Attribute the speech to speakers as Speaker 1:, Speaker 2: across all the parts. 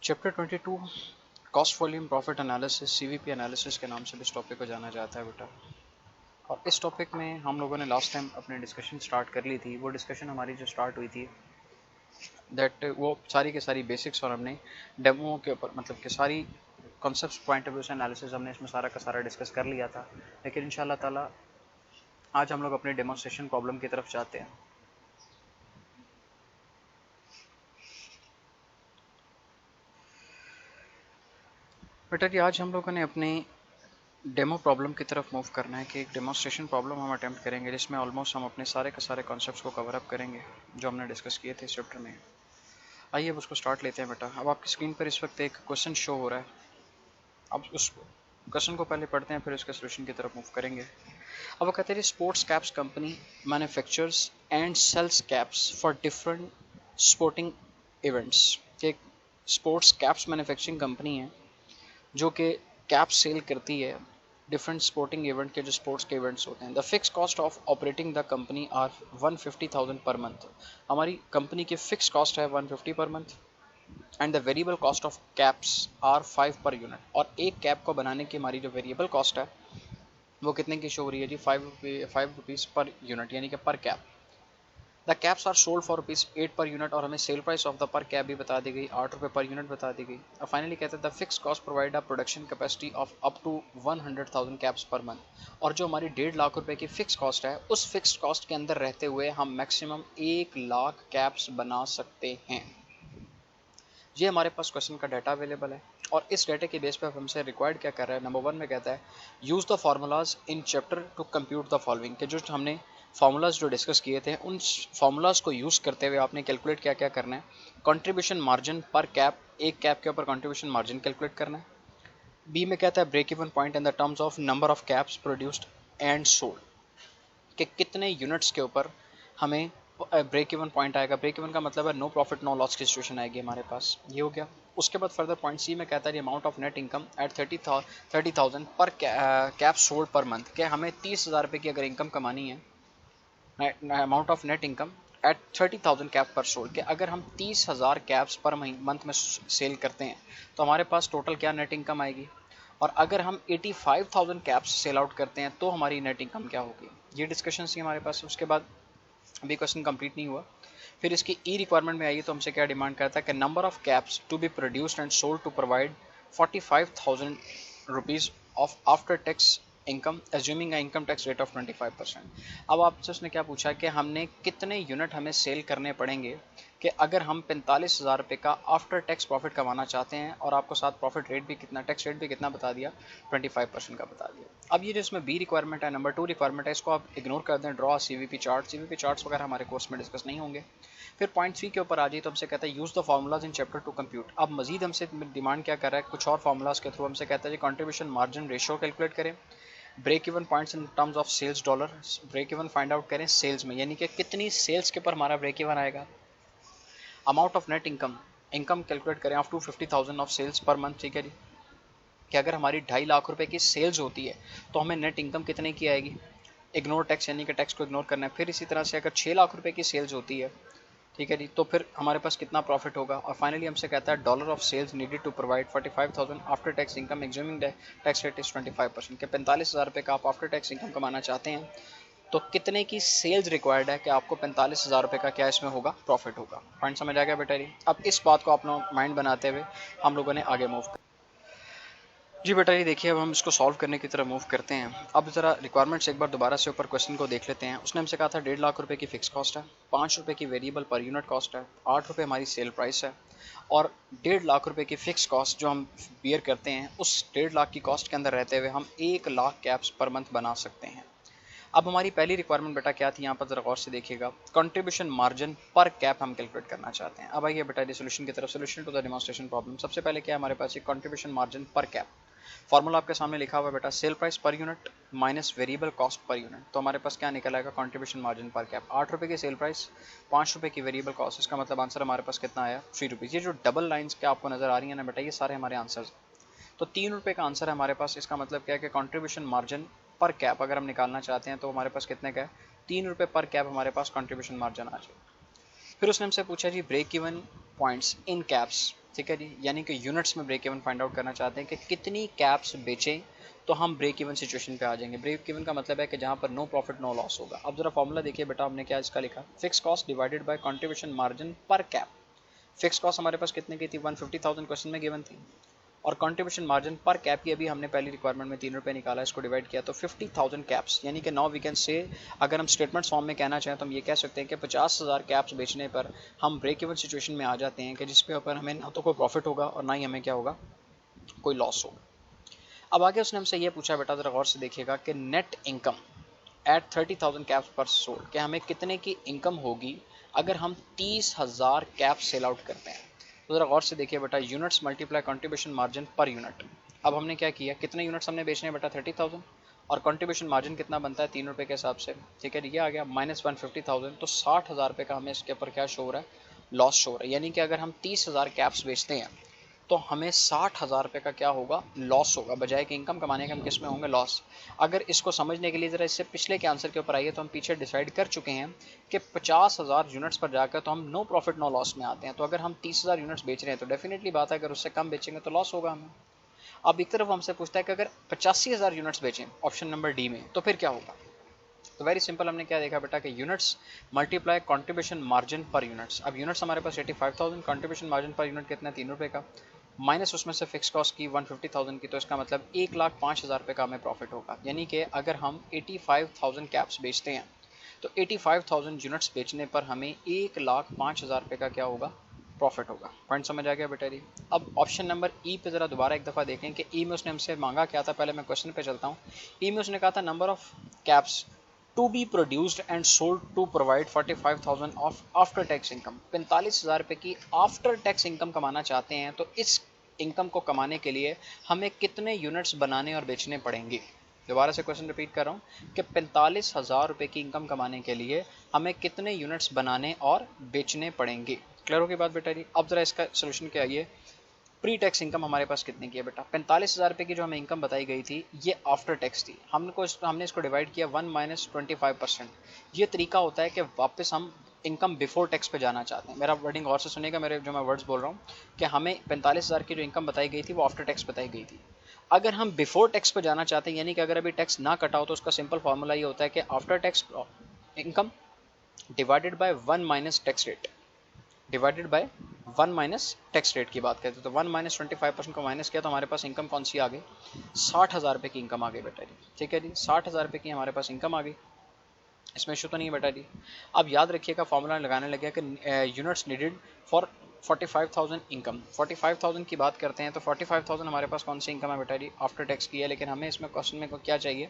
Speaker 1: Chapter 22 cost volume profit analysis CVP analysis के नाम से भी इस टॉपिक को जाना जाता है बेटा। और इस टॉपिक में हम लोगों ने लास्ट टाइम अपनी डिस्कशन स्टार्ट कर ली थी। वो डिस्कशन हमारी जो स्टार्ट हुई थी दैट वो सारी के सारी बेसिक्स और हमने डेमो के ऊपर मतलब कि सारी कॉन्सेप्ट पॉइंट ऑफ व्यू से एनालिसिस हमने इसमें सारा का सारा डिस्कस कर लिया था। लेकिन इंशाल्लाह ताला आज हम लोग अपने डेमोन्स्ट्रेशन प्रॉब्लम की तरफ जाते हैं। बेटा जी आज हम लोगों ने अपनी डेमो प्रॉब्लम की तरफ मूव करना है कि एक डेमोन्स्ट्रेशन प्रॉब्लम हम अटेम्प्ट करेंगे जिसमें ऑलमोस्ट हम अपने सारे के सारे कॉन्सेप्ट्स को कवर अप करेंगे जो हमने डिस्कस किए थे इस चैप्टर में। आइए अब उसको स्टार्ट लेते हैं बेटा। अब आपकी स्क्रीन पर इस वक्त एक क्वेश्चन शो हो रहा है। अब उस क्वेश्चन को पहले पढ़ते हैं फिर उसके सोल्यूशन की तरफ मूव करेंगे। अब वो कहते हैं sports caps company manufactures and sales caps for different sporting events. एक स्पोर्ट्स कैप्स मैन्युफैक्चरिंग कंपनी है जो कि कैप सेल करती है डिफरेंट स्पोर्टिंग इवेंट के जो स्पोर्ट्स के इवेंट्स होते हैं। The fix cost of operating the company are 150,000 per month. हमारी कंपनी की फिक्स कॉस्ट है 150 per month and the variable cost of caps are 5 per unit. और एक कैप को बनाने की हमारी जो वेरिएबल कॉस्ट है वो कितने की शो हो रही है जी? 5 रुपीज़ पर यूनिट यानी कि per cap. The caps are sold for ₹8 per unit और हमें sell price of the per cap भी बता दी गई, ₹8 पर यूनिट बता दी गई। और फाइनली कहते हैं the fix cost provide a production capacity of up to 100,000 caps per month. और जो हमारी 1.5 लाख रुपए की फिक्स कॉस्ट है उस फिक्स कॉस्ट के अंदर रहते हुए हम मैक्सिमम 1 लाख कैप्स बना सकते हैं। ये हमारे पास क्वेश्चन का डाटा अवेलेबल है और इस डाटा के बेस पर हमसे रिक्वायर्ड क्या कर रहा है। नंबर 1 में कहता है use the formulas in chapter two compute the following के जो हमने फार्मूलाज जो डिस्कस किए थे उन फार्मूलाज को यूज़ करते हुए आपने कैलकुलेट क्या क्या करना है। कंट्रीब्यूशन मार्जिन पर कैप, एक कैप के ऊपर कंट्रीब्यूशन मार्जिन कैलकुलेट करना है। बी में कहता है break even point in the terms of number of caps produced and sold कि कितने यूनिट्स के ऊपर हमें ब्रेक इवन पॉइंट आएगा। ब्रेक इवन का मतलब है नो प्रॉफिट नो लॉस की सिचुएशन आएगी हमारे पास। ये हो गया। उसके बाद फर्दर पॉइंट सी में कहता है amount of net income eight 30,000 पर कैप सोल्ड पर मंथ के हमें 30,000 रुपये की अगर इनकम कमानी है, amount of net income eight 30,000 cap पर सोल्ड के अगर हम 30,000 कैप्स पर मंथ में सेल करते हैं तो हमारे पास टोटल क्या नेट इनकम आएगी। और अगर हम 85,000 कैप्स सेल आउट करते हैं तो हमारी नेट इनकम क्या होगी। ये डिस्कशन थी हमारे पास। उसके बाद अभी क्वेश्चन कंप्लीट नहीं हुआ। फिर इसकी ई रिक्वायरमेंट में आइए तो हमसे क्या डिमांड करता है कि number of caps to be produced and sold to provide 45,000 rupees of after tax income assuming a income tax rate of 25%। अब आपसे उसने क्या पूछा कि हमने कितने यूनिट हमें सेल करने पड़ेंगे कि अगर हम 45,000 रुपये का आफ्टर टैक्स प्रॉफिट कमाना चाहते हैं। और आपको साथ प्रॉफिट रेट भी कितना, टैक्स रेट भी कितना बता दिया, 25% का बता दिया। अब ये जो इसमें बी रिक्वायरमेंट है, नंबर 2 रिक्वायरमेंट है, इसको आप इग्नोर कर दें। Draw CVP chart, CVP charts वगैरह हमारे कोर्स में डिस्कस नहीं होंगे। फिर पॉइंट 3 के ऊपर आ जाइए तो हमसे कहता है use the formulas in chapter two compute. अब मजीद हमसे डिमांड क्या कर रहा है, कुछ और फार्मूलाज के थ्रू हमसे कहता है कंट्रीब्यूशन मार्जिन रेशियो कैलकुलेट करें, break even points in terms of sales dollar, break even find out करें सेल्स में यानी कि कितनी सेल्स के ऊपर हमारा ब्रेक इवन आएगा। Amount of net income, income calculate करें of two 50,000 of sales per month. ठीक है जी, कि अगर हमारी 2.5 लाख रुपए की सेल्स होती है तो हमें नेट इनकम कितने की आएगी। इग्नोर टैक्स यानी कि टैक्स को इग्नोर करना है। फिर इसी तरह से अगर 6 लाख रुपए की सेल्स होती है, ठीक है जी, तो फिर हमारे पास कितना प्रॉफिट होगा। और फाइनली हमसे कहता है dollar of sales needed to provide 45,000 after tax income assuming tax rate is 25%। के 45,000 रुपये का आप आफ्टर टैक्स इनकम कमाना चाहते हैं तो कितने की सेल्स रिक्वायर्ड है कि आपको 45,000 रुपये का क्या इसमें होगा, प्रॉफिट होगा। पॉइंट समझ आ गया बेटा जी। अब इस बात को अपना माइंड बनाते हुए हम लोगों ने आगे मूव जी बेटा ये देखिए अब हम इसको सॉल्व करने की तरफ मूव करते हैं। अब ज़रा रिक्वायरमेंट्स एक बार दोबारा से ऊपर क्वेश्चन को देख लेते हैं। उसने हमसे कहा था 1.5 लाख रुपए की फिक्स कॉस्ट है, 5 रुपये की वेरिएबल पर यूनिट कॉस्ट है, 8 रुपये हमारी सेल प्राइस है और 1.5 लाख रुपए की फिक्स कॉस्ट जो हम बियर करते हैं उस 1.5 लाख की कॉस्ट के अंदर रहते हुए हम 1 लाख कैप्स पर मंथ बना सकते हैं। अब हमारी पहली रिक्वायरमेंट बेटा क्या थी, यहाँ पर जरा गौर से देखिएगा। कंट्रीब्यूशन मार्जिन पर कैप हम कैलकुलेट करना चाहते हैं। अब आइए बेटा सोल्यूशन की तरफ, solution to the demonstration problem. सबसे पहले क्या हमारे पास एक contribution margin per cap. Formula आपके सामने लिखा हुआ है बेटा, sell price per unit minus variable cost per unit. तो हमारे पास क्या निकल आएगा, कंट्रीब्यूशन मार्जिन पर कैप। 8 रुपये की सेल प्राइस, 5 रुपये की वेरिएबल कॉस्ट, इसका मतलब आंसर हमारे पास कितना आया, 3 रुपीज़। ये जो डबल लाइन्स क्या आपको नजर आ रही है ना बेटा, ये सारे हमारे आंसर्स। तो 3 रुपये का आंसर है हमारे पास। इसका मतलब क्या है कि कंट्रीब्यूशन मार्जिन पर कैप अगर हम निकालना चाहते हैं तो हमारे पास कितने का है, 3 रुपये पर कैप हमारे पास कंट्रीब्यूशन मार्जिन आ जाए। फिर उसने हमसे पूछा जी break even points in caps, ठीक है जी, यानी कि यूनिट्स में ब्रेक इवन फाइंड आउट करना चाहते हैं कि कितनी कैप्स बेचें तो हम ब्रेक इवन सिचुएशन पे आ जाएंगे। ब्रेक इवन का मतलब है कि जहां पर नो प्रॉफिट नो लॉस होगा। अब जरा फॉर्मूला देखिए बेटा, हमने क्या इसका लिखा, fix cost divided by contribution margin per cap. Fix cost हमारे पास कितने की थी, 150,000 क्वेश्चन में गिवन थी, और कंट्रीब्यूशन मार्जिन पर कैप की अभी हमने पहली रिक्वायरमेंट में 3 रुपये निकाला, इसको डिवाइड किया तो 50,000 कैप्स, यानी कि नाउ वी कैन से, अगर हम स्टेटमेंट फॉर्म में कहना चाहें तो हम ये कह सकते हैं कि 50,000 कैप्स बेचने पर हम ब्रेक इवन सिचुएशन में आ जाते हैं कि जिसके ऊपर हमें ना तो कोई प्रॉफिट होगा और ना ही हमें क्या होगा, कोई लॉस होगा। अब आगे उसने हमसे ये पूछा बेटा, जरा गौर से देखिएगा कि नेट इनकम एट 30,000 कैप्स पर सोल्ड, कि हमें कितने की इनकम होगी अगर हम 30,000 कैप सेल आउट करते हैं। तो जरा गौर से देखिए बेटा, units multiply contribution margin per unit. अब हमने क्या किया, कितने यूनिट्स हमने बेचने हैं बेटा, 30,000, और कंट्रीब्यूशन मार्जिन कितना बनता है, 3 रुपये के हिसाब से, ठीक है, ये आ गया माइनस 150,000, तो 60,000 रुपये का हमें इसके ऊपर क्या शो हो रहा है, लॉस शो हो रहा है। यानी कि अगर हम 30,000 कैप्स बेचते हैं तो हमें 60,000 रुपये का क्या होगा, लॉस होगा, बजाय कि इनकम कमाने के हम किस में होंगे, लॉस। अगर इसको समझने के लिए ज़रा इससे पिछले के आंसर के ऊपर आइए, तो हम पीछे डिसाइड कर चुके हैं कि 50,000 यूनिट्स पर जाकर तो हम नो प्रॉफिट नो लॉस में आते हैं। तो अगर हम 30,000 यूनिट्स बेच रहे हैं तो डेफिनेटली बात है, अगर उससे कम बेचेंगे तो लॉस होगा हमें। अब एक तरफ हमसे पूछता है कि अगर 85,000 यूनिट्स बेचें ऑप्शन नंबर डी में, तो फिर क्या होगा। तो वेरी सिंपल, हमने क्या देखा बेटा कि यूनिट्स मल्टीप्लाई कंट्रीब्यूशन मार्जिन पर यूनिट्स। अब यूनिट्स हमारे पास 85,000, कंट्रीब्यूशन मार्जिन पर यूनिट कितना है, 3 रुपये का, माइनस उसमें से फिक्स कॉस्ट की 150,000 की, तो इसका मतलब 1,05,000 रुपये का हमें प्रॉफिट होगा। यानी कि अगर हम 85,000 कैप्स बेचते हैं तो 85,000 यूनिट्स बेचने पर हमें 1,05,000 रुपये का क्या होगा, प्रॉफिट होगा। पॉइंट समझ आ गया बेटा जी। अब ऑप्शन नंबर ई पे ज़रा दोबारा एक दफ़ा देखें कि ई में उसने हमसे मांगा क्या था। पहले मैं क्वेश्चन पे चलता हूँ। ई में उसने कहा था number of caps to be produced and sold to provide 45,000 of after tax income. 45,000 रुपये की आफ्टर टैक्स इनकम कमाना चाहते हैं, तो इस इनकम को कमाने के लिए हमें कितने यूनिट्स बनाने और बेचने पड़ेंगे। दोबारा से क्वेश्चन रिपीट कर रहा हूँ कि 45,000 रुपये की इनकम कमाने के लिए हमें कितने यूनिट्स बनाने और बेचने पड़ेंगे। क्लियर होगी बात बेटा जी। अब जरा इसका सोल्यूशन क्या है, प्री टैक्स इनकम हमारे पास कितने की है बेटा, 45,000 रुपये की जो हमें इनकम बताई गई थी ये आफ्टर टैक्स थी। हमने इसको डिवाइड किया 1 माइनस 25%। ये तरीका होता है कि वापस हम इनकम बिफोर टैक्स पे जाना चाहते हैं। मेरा वर्डिंग और से सुनिएगा, मेरे जो मैं वर्ड्स बोल रहा हूँ कि हमें 45,000 की जो इनकम बताई गई थी वो आफ्टर टैक्स बताई गई थी। अगर हम बिफोर टैक्स पे जाना चाहते हैं, यानी कि अगर अभी टैक्स ना कटाओ, तो उसका सिंपल फार्मूला ये होता है कि after tax income divided by 1 minus tax rate, divided by 1 minus tax rate की बात करते हैं। तो 1 माइनस 25% को माइनस किया तो हमारे पास इनकम कौन सी आ गई, 60,000 रुपये की इनकम आ गई बेटा जी। ठीक है जी, 60,000 रुपये की हमारे पास इनकम आ गई, इसमें इशू तो नहीं है बेटा जी। अब याद रखिएगा, फॉर्मूला लगाने लगे कि यूनिट्स नीडेड फॉर 45,000 इनकम। 45,000 की बात करते हैं तो 45,000 हमारे पास कौन सी इनकम है बेटा जी, आफ्टर टैक्स की है। लेकिन हमें इसमें क्वेश्चन में क्या चाहिए,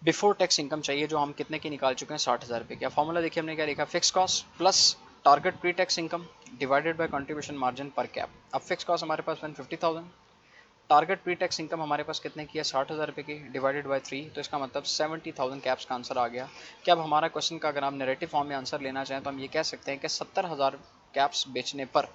Speaker 1: बिफोर टैक्स इनकम चाहिए, जो हम कितने की निकाल चुके हैं, 60,000 रुपये की। फॉर्मूला देखिए हमने क्या लिखा, fix cost plus target pre tax income divided by contribution margin per cap. अब फिक्स कॉस्ट हमारे पास 150,000, टारगेट प्री टैक्स इनकम हमारे पास कितने की है, 60,000 रुपये की, डिवाइडेड बाय 3, तो इसका मतलब 70,000 कैप्स का आंसर आ गया। कि अब हमारा क्वेश्चन का अगर आप नेरेटिव फॉर्म में आंसर लेना चाहें तो हम ये कह सकते हैं कि 70,000 कैप्स बेचने पर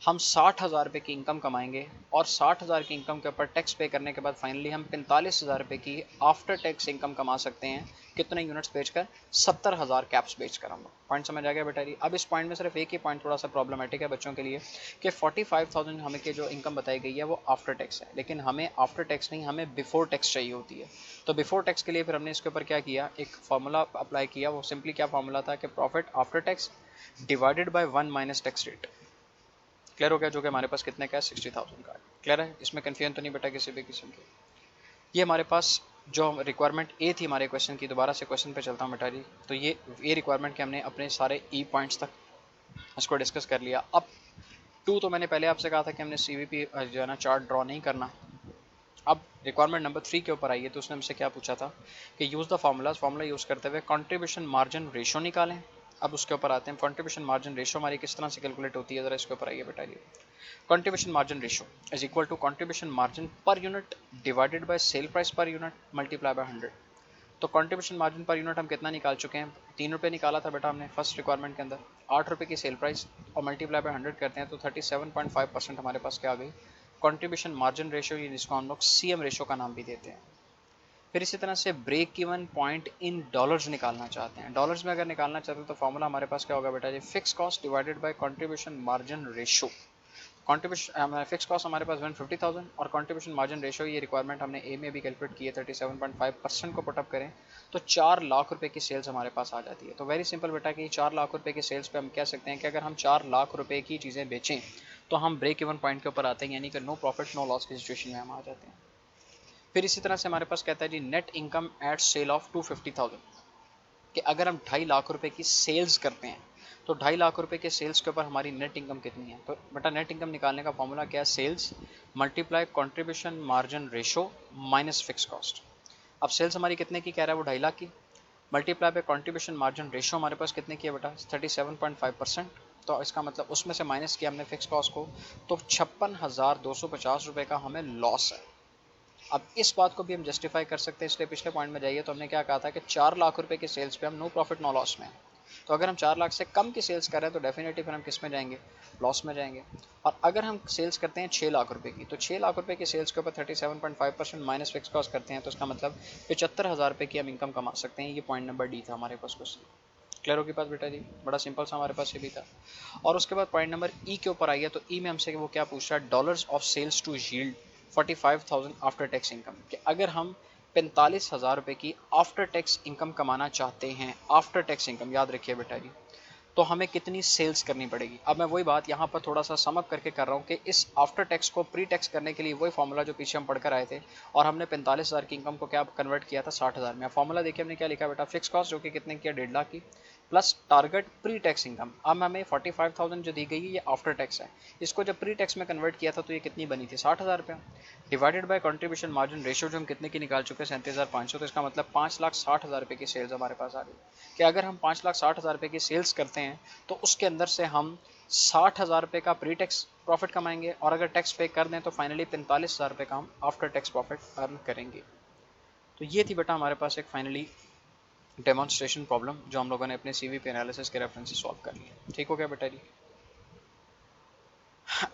Speaker 1: हम 60,000 रुपये की इनकम कमाएंगे, और 60,000 की इनकम के ऊपर टैक्स पे करने के बाद फाइनली हम 45,000 रुपये की आफ्टर टैक्स इनकम कमा सकते हैं। कितने यूनिट्स बेचकर, 70,000 कैप्स बेचकर। हम पॉइंट समझ आ गया बेटा जी। अब इस पॉइंट में सिर्फ एक ही पॉइंट थोड़ा सा प्रॉब्लमेटिक है बच्चों के लिए कि 45,000 हमें की जो इनकम बताई गई है वो आफ्टर टैक्स है, लेकिन हमें आफ्टर टैक्स नहीं, हमें बिफोर टैक्स चाहिए होती है। तो बिफोर टैक्स के लिए फिर हमने इसके ऊपर क्या किया, एक फार्मूला अप्लाई किया। वो सिंपली क्या फार्मूला था कि profit after tax divided by 1 minus tax rate. Clear हो गया, जो कि हमारे पास कितने का है, 60,000 का। क्लियर है, इसमें कन्फ्यूजन तो नहीं बेटा किसी भी किस्म की। ये हमारे पास जो रिक्वायरमेंट ए थी हमारे क्वेश्चन की, दोबारा से क्वेश्चन पे चलता हूँ बेटा जी। तो ये रिक्वायरमेंट के हमने अपने सारे ई पॉइंट्स तक इसको डिस्कस कर लिया। अब 2 तो मैंने पहले आपसे कहा था कि हमने CVP जो है ना चार्ट ड्रॉ नहीं करना। अब रिक्वायरमेंट नंबर 3 के ऊपर आइए, तो उसने हमसे क्या पूछा था कि यूज़ द फार्मूला यूज़ करते हुए कंट्रीब्यूशन मार्जिन रेशो निकालें। अब उसके ऊपर आते हैं, कंट्रीब्यूशन मार्जिन रेशो हमारी किस तरह से कैलकुलेट होती है, ज़रा इसके ऊपर आइए बेटा जी। Contribution margin ratio is equal to contribution margin per unit divided by sale price per unit multiply by 100। तो कंट्रीब्यूशन मार्जिन पर यूनिट हम कितना निकाल चुके हैं, 3 रुपये निकाला था बेटा हमने फर्स्ट रिक्वायरमेंट के अंदर, 8 रुपये की सेल प्राइस और मल्टीप्लाई बाय 100 करते हैं तो 37.5% हमारे पास क्या आ गई, कंट्रीब्यूशन मार्जिन रेशो, जिसको हम लोग CM रेशो का नाम भी देते हैं। फिर इसी तरह से break even point in dollars निकालना चाहते हैं। डॉलर्स में अगर निकालना चाहते हैं तो फॉर्मूला हमारे पास क्या होगा बेटा जी, fix cost divided by contribution margin ratio. Contribution fix cost हमारे पास 150,000 और कंट्रीब्यूशन मार्जिन रेशियो, ये रिक्वायरमेंट हमने ए में भी कैलकुलेट की है, 37.5% को पुटअप करें तो 4 लाख रुपए की सेल्स हमारे पास आ जाती है। तो वेरी सिंपल बेटा कि 4 लाख रुपए की सेल्स पे हम कह सकते हैं कि अगर हम 4 लाख रुपए की चीज़ें बेचें तो हम ब्रेक इवन पॉइंट के ऊपर आते हैं, यानी कि नो प्रॉफिट नो लॉस की सिचुएशन में हम आ जाते हैं। फिर इसी तरह से हमारे पास कहता है जी net income at sale of 250,000, कि अगर हम 2.5 लाख रुपए की सेल्स करते हैं तो 2.5 लाख रुपए के सेल्स के ऊपर हमारी नेट इनकम कितनी है। तो बेटा नेट इनकम निकालने का फॉर्मूला क्या है, sales multiply contribution margin ratio minus fix cost. अब सेल्स हमारी कितने की कह रहा है वो 2.5 लाख की, मल्टीप्लाई पे कंट्रीब्यूशन मार्जिन रेशो हमारे पास कितने की है बेटा 37.5%। तो इसका मतलब उसमें से माइनस किया हमने फिक्स कॉस्ट को, तो 56,250 रुपये का हमें लॉस है। अब इस बात को भी हम जस्टिफाई कर सकते हैं, इसलिए पिछले पॉइंट में जाइए तो हमने क्या कहा था कि 4 लाख रुपए की सेल्स पे हम नो प्रॉफिट नो लॉस में हैं। तो अगर हम 4 लाख से कम की सेल्स कर रहे हैं तो डेफिनेटली फिर हम किस में जाएंगे, लॉस में जाएंगे। और अगर हम सेल्स करते हैं 6 लाख रुपए की, तो 6 लाख रुपए की सेल्स के ऊपर 37.5% माइनस फिक्स कॉस्ट करते हैं, तो इसका मतलब 75,000 रुपये की हम इनकम कमा सकते हैं। ये पॉइंट नंबर डी था हमारे पास क्वेश्चन। क्लियर होगी बात बेटा जी, बड़ा सिंपल सा हमारे पास ये भी था। और उसके बाद पॉइंट नंबर ई के ऊपर आइए, तो ई में हमसे वो क्या पूछ रहा है, dollars of sales to yield 45,000 after tax income, कि अगर हम 45,000 रुपये की आफ्टर टैक्स इनकम कमाना चाहते हैं, आफ्टर टैक्स इनकम याद रखिए बेटा जी, तो हमें कितनी सेल्स करनी पड़ेगी। अब मैं वही बात यहाँ पर थोड़ा सा समअप करके कर रहा हूँ कि इस आफ्टर टैक्स को प्री टैक्स करने के लिए वही फॉर्मूला जो पीछे हम पढ़कर आए थे, और हमने 45,000 की इनकम को क्या कन्वर्ट किया था 60,000 में। फॉर्मूला देखिए हमने क्या लिखा बेटा, फिक्स कॉस्ट जो कि कितने किया 1.5 लाख की, plus target pre tax income. अब हमें 45,000 जो दी गई है ये आफ्टर टैक्स है, इसको जब प्री टैक्स में कन्वर्ट किया था तो ये कितनी बनी थी 60,000 रुपये, divided by contribution margin ratio जो हम कितने की निकाल चुके हैं 37,500, तो इसका मतलब 5,60,000 रुपये की सेल्स हमारे पास आ गई। कि अगर हम 5,60,000 रुपये की सेल्स करते हैं तो उसके अंदर से हम 60,000 रुपये का प्री टैक्स प्रॉफिट कमाएंगे, और अगर टैक्स पे कर दें तो फाइनली 45,000 रुपये का हम आफ्टर टैक्स प्रॉफिट अर्न करेंगे। तो ये थी बेटा हमारे पास एक फाइनली डेमोन्स्ट्रेशन प्रॉब्लम जो हम लोगों ने अपने सीवीपी एनालिसिस के रेफरेंस से सॉल्व कर लिया। ठीक हो गया बेटा जी।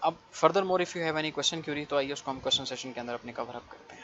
Speaker 1: अब further more if you have any question query तो आइए उसको हम क्वेश्चन सेशन के अंदर अपने कवर अप करते हैं।